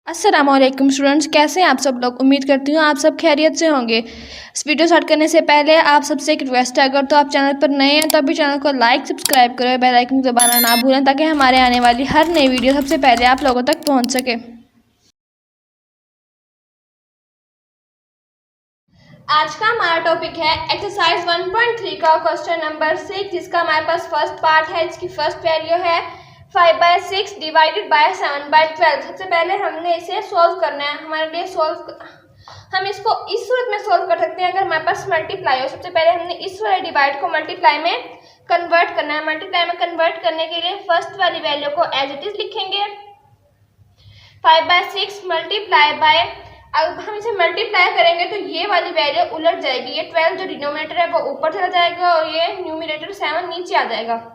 अस्सलामुअलैकुम स्टूडेंट्स, कैसे हैं आप सब लोग। उम्मीद करती हूँ आप सब खैरियत से होंगे। इस वीडियो स्टार्ट करने से पहले आप सबसे एक रिक्वेस्ट है, अगर तो आप चैनल पर नए हैं तो अभी चैनल को लाइक सब्सक्राइब करें, बेल आइकन दबाना ना भूलें ताकि हमारे आने वाली हर नई वीडियो सबसे पहले आप लोगों तक पहुँच सके। आज का हमारा टॉपिक है एक्सरसाइज 1.3 का क्वेश्चन नंबर 6, जिसका हमारे पास फर्स्ट पार्ट है। इसकी फर्स्ट वैल्यू है 5/6 डिवाइडेड बाय 7/12। सबसे पहले हमने इसे सोल्व करना है। हमारे लिए हम इसको इस सूरत में सोल्व कर सकते हैं अगर हमारे पास मल्टीप्लाई हो। सबसे पहले हमने इस वाले डिवाइड को मल्टीप्लाई में कन्वर्ट करना है। मल्टीप्लाई में कन्वर्ट करने के लिए फर्स्ट वाली वैल्यू को एज इट इज लिखेंगे। 5/6 मल्टीप्लाई बाय, अब हम इसे मल्टीप्लाई करेंगे तो ये वाली वैल्यू उलट जाएगी। ये 12 जो डिनोमिनेटर है वो ऊपर चला जाएगा और ये न्यूमिनेटर 7 नीचे आ जाएगा।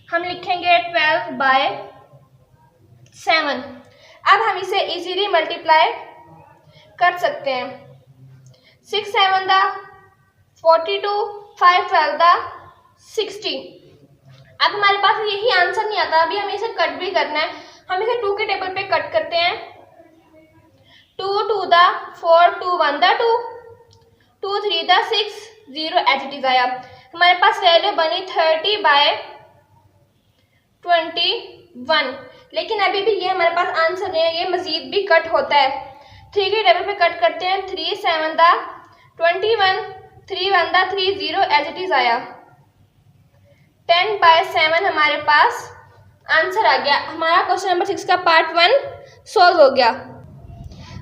हम लिखेंगे 12/7। अब हम इसे इजीली मल्टीप्लाई कर सकते हैं। 6 7 42, 5 12 60। अब हमारे पास यही आंसर नहीं आता, अभी हमें इसे कट भी करना है। हम इसे 2 के टेबल पे कट करते हैं। 2 2 4, 2 1 2, 2 3 6, 0 एज इट इज आया। हमारे पास वैल्यू बनी 30/21, लेकिन अभी भी ये हमारे पास आंसर नहीं है, ये मजीद भी कट होता है। 3 के टेबल पे कट करते हैं। 3 7 21, 3 1 3, 0 एज इट इज आया। 10/7 हमारे पास आंसर आ गया। हमारा क्वेश्चन नंबर 6 का पार्ट 1 सॉल्व हो गया।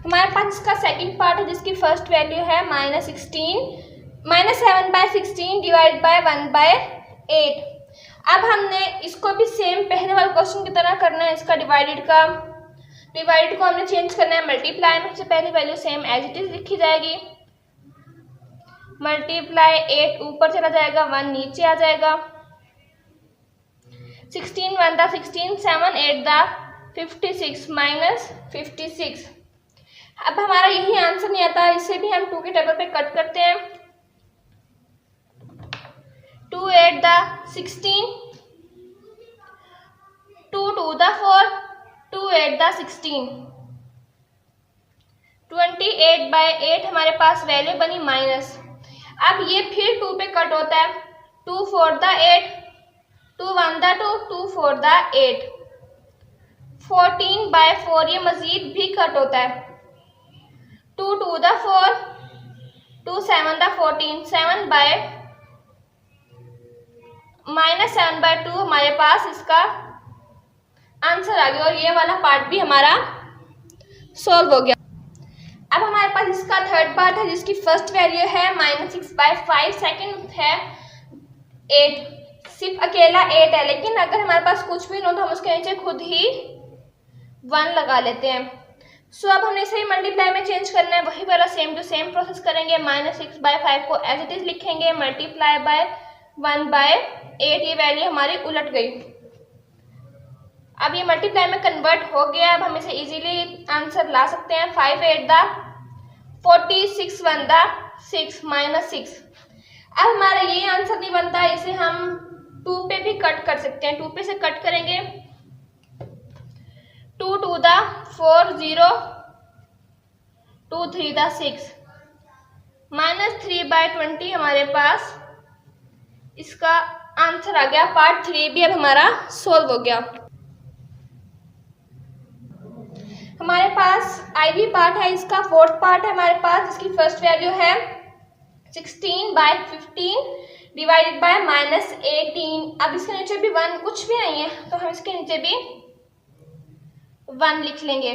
हमारे पास इसका सेकंड पार्ट है, जिसकी फर्स्ट वैल्यू है -7/16 डिवाइड बाय 1/8। अब हमने इसको भी सेम पहले वाले क्वेश्चन की तरह करना है। इसका डिवाइडेड को हमने चेंज करना है मल्टीप्लाई में। सबसे पहली value same as it is लिखी जाएगी। मल्टीप्लाई 8 ऊपर चला जाएगा, 1 नीचे आ जाएगा। 16 1 16, 7 8 56 -56। अब हमारा यही आंसर नहीं आता, इसे भी हम 2 के टेबल पे कट करते हैं। 2 8 16, 2 2 4, 2 8 16। 28/8 हमारे पास वैल्यू बनी माइनस। अब ये फिर 2 पे कट होता है। 2 4 8, 2 1 2, 2 4 8। 14/4 ये मजीद भी कट होता है। 2 2 4, 2 7 14, 7/-7/2 हमारे पास इसका आंसर आ गया और ये वाला पार्ट भी हमारा सॉल्व हो गया। अब हमारे पास इसका थर्ड पार्ट है, जिसकी फर्स्ट वैल्यू है -6/5, सेकंड है 8। सिर्फ अकेला 8 है, लेकिन अगर हमारे पास कुछ भी ना हो तो हम उसके नीचे खुद ही 1 लगा लेते हैं। सो अब हमने इसे मल्टीप्लाई में चेंज करना है। वही वाला सेम टू सेम प्रोसेस करेंगे। -6/5 को एज इट इज लिखेंगे। मल्टीप्लाई बाय 1/8, ये वैल्यू हमारी उलट गई। अब ये मल्टीप्लाई में कन्वर्ट हो गया। अब हम इसे इजीली आंसर ला सकते हैं। 5 8 40, 6 1 6 -6। अब हमारा ये आंसर नहीं बनता, इसे हम 2 पे भी कट कर सकते हैं। 2 पे से कट करेंगे। 2 2 4, 0, 2 3 6। -3/20 हमारे पास इसका आंसर आ गया। पार्ट 3 भी अब हमारा सोल्व हो गया। हमारे पास आईवी पार्ट है, इसका फोर्थ पार्ट है हमारे पास, जिसकी फर्स्ट वैल्यू है 16/15 डिवाइडेड बाय -18। अब इसके नीचे भी 1 कुछ भी नहीं है तो हम इसके नीचे भी 1 लिख लेंगे।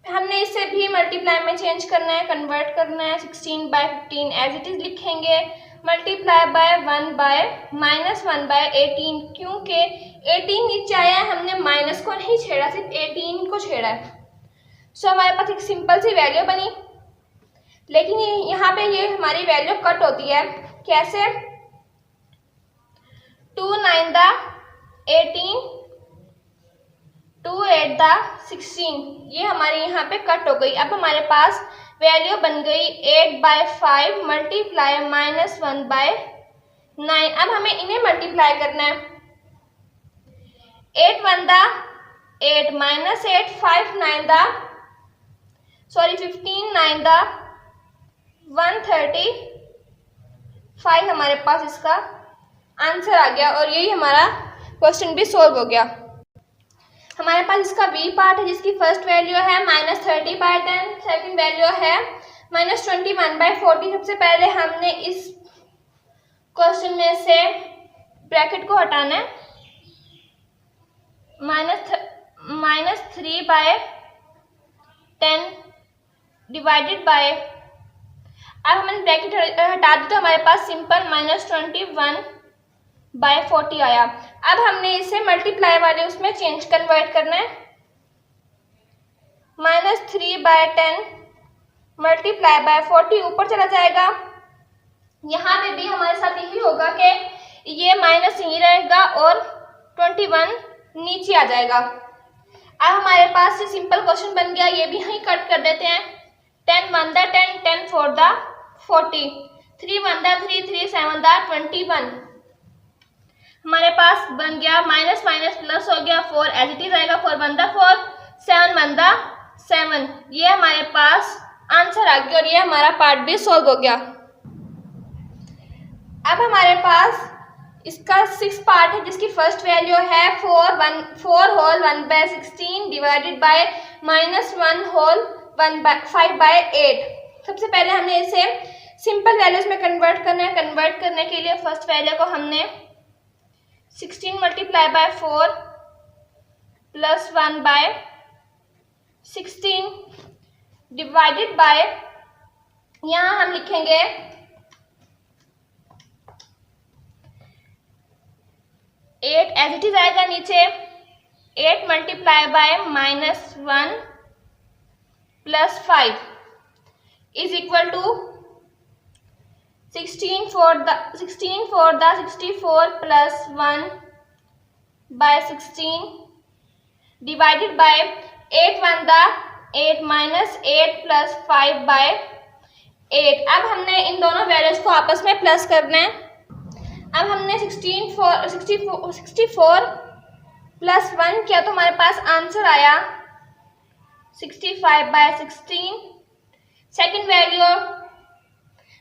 हमने इसे भी मल्टीप्लाई में चेंज करना है, कन्वर्ट करना है। 16/15 एज इट इज लिखेंगे। मल्टीप्लाई बाय 1/-1/18, क्योंकि 18 नीचे आया है, हमने माइनस को नहीं छेड़ा, सिर्फ 18 को छेड़ा है। सो हमारे पास एक सिंपल सी वैल्यू बनी, लेकिन यहाँ पे ये हमारी वैल्यू कट होती है। कैसे? 2 9 18, 2 8 16, ये हमारे यहाँ पे कट हो गई। अब हमारे पास वैल्यू बन गई 8/5 मल्टीप्लाई -1/9। अब हमें इन्हें मल्टीप्लाई करना है। 8 1 8 माइनस 8 5 9 द 15 9 द 135 हमारे पास इसका आंसर आ गया और यही हमारा क्वेश्चन भी सॉल्व हो गया। हमारे पास इसका बी पार्ट है जिसकी फर्स्ट वैल्यू है -30/10, सेकंड वैल्यू है -21/40। सबसे पहले हमने इस क्वेश्चन में से ब्रैकेट को हटाना है, -3/10 डिवाइडेड बाय, अब हमने ब्रैकेट हटा दी तो हमारे पास सिंपल -21/40 आया। अब हमने इसे मल्टीप्लाई वाले उसमें चेंज कन्वर्ट करना है, -3/10 मल्टीप्लाई बाय 40 ऊपर चला जाएगा। यहाँ पे भी हमारे साथ यही होगा कि ये माइनस यही रहेगा और 21 नीचे आ जाएगा। अब हमारे पास ये सिंपल क्वेश्चन बन गया, ये भी यहीं कट कर देते हैं। 10 1 द 10, 10 4 द 40, 3 1 द 3, 3 7 द 21। हमारे पास बन गया माइनस माइनस प्लस हो गया, 4 एज इट इज आएगा, 4 1 द 4, 7 1 द 7। ये हमारे पास आंसर आ गया और ये हमारा पार्ट भी सॉल्व हो गया। अब हमारे पास इसका 6 पार्ट है जिसकी फर्स्ट वैल्यू है 4 होल 1/16 डिवाइडेड बाय -1 होल 5/8। सबसे पहले हमने इसे सिंपल वैल्यूज में कन्वर्ट करना है। कन्वर्ट करने के लिए फर्स्ट वैल्यू को हमने 16 multiply by 4 plus 1/16 divided bye, यहाँ हम लिखेंगे 8 एज इट इज आएगा नीचे, 8 multiply by -1 plus 5 is equal to 16 4 the 64 plus 1/16 divided by 8 1 the 8 minus 8 plus 5/8। अब हमने इन दोनों वैल्यूज को आपस में प्लस करना है। अब हमने 64 प्लस 1 किया तो हमारे पास आंसर आया 65/16। सेकंड वैल्यू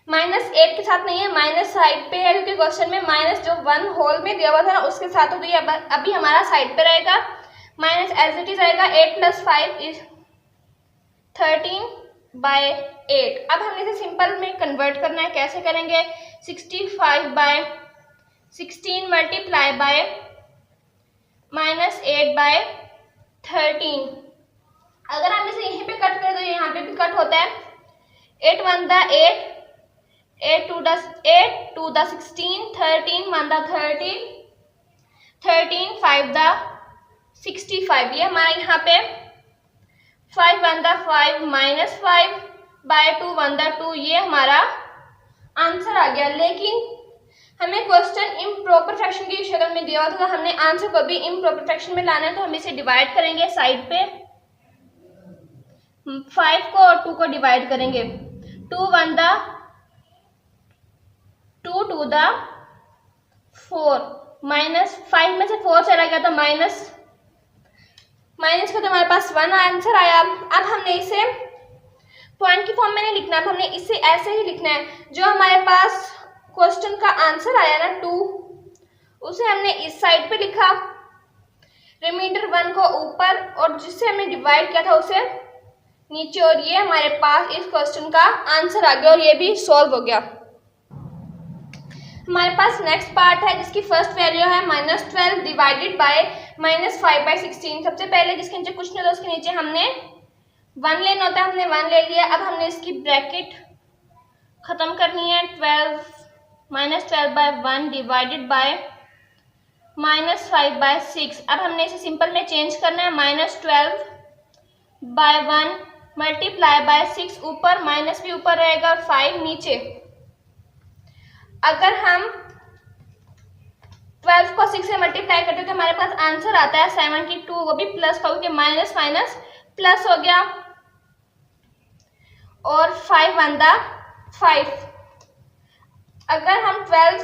-8 के साथ नहीं है, माइनस साइड पे है क्योंकि क्वेश्चन में माइनस जो 1 होल में दिया हुआ था ना उसके साथ, तो ये अभी हमारा साइड पे रहेगा, माइनस एज इट इज आएगा। 8 प्लस 5 इज 13/8। अब हमने इसे सिंपल में कन्वर्ट करना है। कैसे करेंगे? 65/16 मल्टीप्लाई बाय -8/13। अगर हम इसे यहीं पे कट करें तो यहाँ पे भी कट होता है। 8 1 द 8, 8 2 द 16, 13 1 द 30, 13 5 द 65। ये हमारा यहाँ पे 5 1 द 5 -5/2 1 द 2, ये हमारा आंसर आ गया। लेकिन हमें क्वेश्चन इम्प्रॉपर फ्रैक्शन की शक्ल में दिया हुआ था, तो हमने आंसर को भी इम्प्रॉपर फ्रैक्शन में लाना है। तो हम इसे डिवाइड करेंगे साइड पे, 5 को और 2 को डिवाइड करेंगे। 2 1 द 2 2 द 4, -5 में से 4 चला गया तो माइनस का तो हमारे पास 1 आंसर आया। अब हमने इसे पॉइंट की फॉर्म में नहीं लिखना, अब हमने इसे ऐसे ही लिखना है। जो हमारे पास क्वेश्चन का आंसर आया ना 2, उसे हमने इस साइड पे लिखा, रिमाइंडर 1 को ऊपर, और जिससे हमने डिवाइड किया था उसे नीचे, और ये हमारे पास इस क्वेश्चन का आंसर आ गया और ये भी सॉल्व हो गया। हमारे पास नेक्स्ट पार्ट है जिसकी फर्स्ट वैल्यू है -12 डिवाइडेड बाय -5/16। सबसे पहले जिसके नीचे कुछ नहीं होता उसके नीचे हमने 1 लेना होता है, हमने 1 ले लिया। अब हमने इसकी ब्रैकेट खत्म करनी है। -12/1 डिवाइडेड बाय -5/6। अब हमने इसे सिंपल में चेंज करना है। -12/1 मल्टीप्लाई बाय 6, ऊपर माइनस भी ऊपर रहेगा और 5 नीचे। अगर हम 12 को 6 से मल्टीप्लाई करते हैं तो हमारे पास आंसर आता है 72, वो भी प्लस का, क्योंकि माइनस माइनस प्लस हो गया। और 5 1 द 5। अगर हम 12,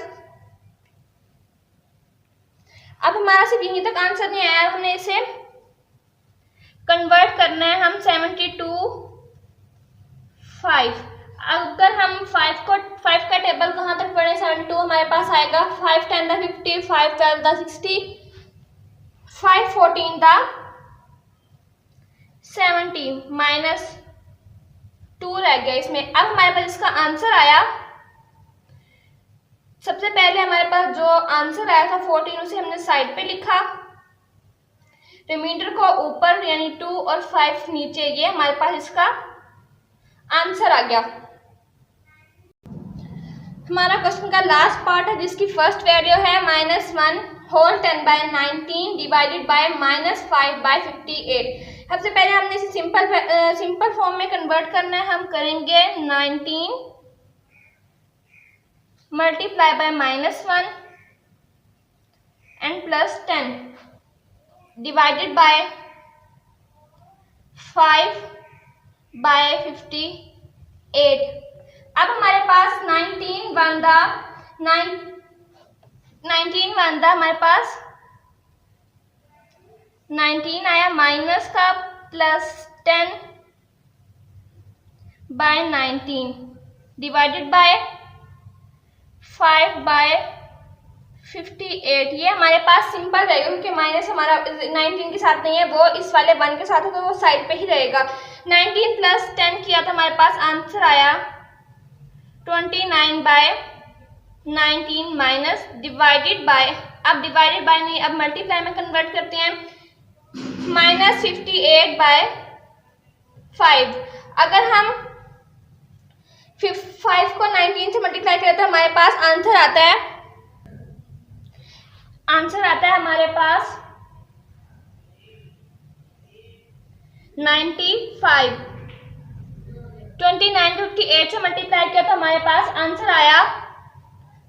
अब हमारा सिर्फ यहीं तक आंसर नहीं आया, हमने इसे कन्वर्ट करना है हम 72 5। अगर हम 5 का टेबल कहाँ तक पढ़े, 72 हमारे पास आएगा 5 10 दा 50, 5 12 दा 60, 5 14 दा 70 माइनस 2 रह गया इसमें। अब हमारे पास इसका आंसर आया, सबसे पहले हमारे पास जो आंसर आया था 14, उसे हमने साइड पे लिखा, रिमाइंडर को ऊपर यानी 2 और 5 नीचे, ये हमारे पास इसका आंसर आ गया। हमारा क्वेश्चन का लास्ट पार्ट है जिसकी फर्स्ट वैल्यू है -1 होल 10/19 डिवाइडेड बाय -5/58। सबसे पहले हमने इसे सिंपल फॉर्म में कन्वर्ट करना है। हम करेंगे 19 multiply by -1 and +10 divided by 5/58। अब हमारे पास 19 1 दा हमारे पास 19 आया, माइनस का +10/19 डिवाइडेड बाय 5/58। ये हमारे पास सिंपल रहेगा क्योंकि माइनस हमारा 19 के साथ नहीं है, वो इस वाले 1 के साथ है, तो वो साइड पे ही रहेगा। 19 + 10 किया तो हमारे पास आंसर आया 29/19 माइनस डिवाइडेड बाय, अब डिवाइडेड बाय नहीं, अब मल्टीप्लाई में कन्वर्ट करते हैं, -58/5। अगर हम 5 को 19 से मल्टीप्लाई करें तो हमारे पास आंसर आता है हमारे पास 95। 29 को 58 से मल्टीप्लाई किया तो हमारे पास आंसर आया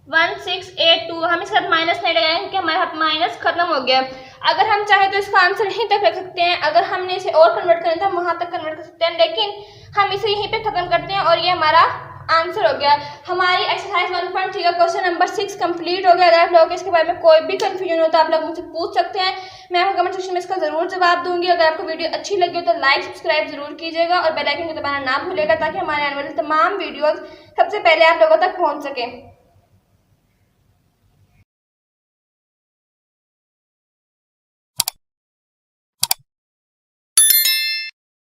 1682। हम इसके साथ माइनस नहीं लगाएंगे क्योंकि हमारे हाथ माइनस खत्म हो गया। अगर हम चाहे तो इसका आंसर यहीं तक रख सकते हैं, अगर हमने इसे और कन्वर्ट करना था हम वहां तक कन्वर्ट कर सकते हैं, लेकिन हम इसे यहीं पे खत्म करते हैं और ये हमारा आंसर हो गया। हमारी एक्सरसाइज 1.3 का क्वेश्चन नंबर 6 कंप्लीट हो गया। अगर आप लोगों को इसके बारे में कोई भी कंफ्यूजन हो तो आप लोग मुझसे पूछ सकते हैं, मैं आपको कमेंट सेक्शन में इसका जरूर जवाब दूंगी। अगर आपको वीडियो अच्छी लगी हो तो लाइक सब्सक्राइब जरूर कीजिएगा और बेल आइकन को दबाना ना भूलिएगा ताकि हमारे आने वाले तमाम वीडियोस सबसे पहले आप लोगों तक पहुंच सके।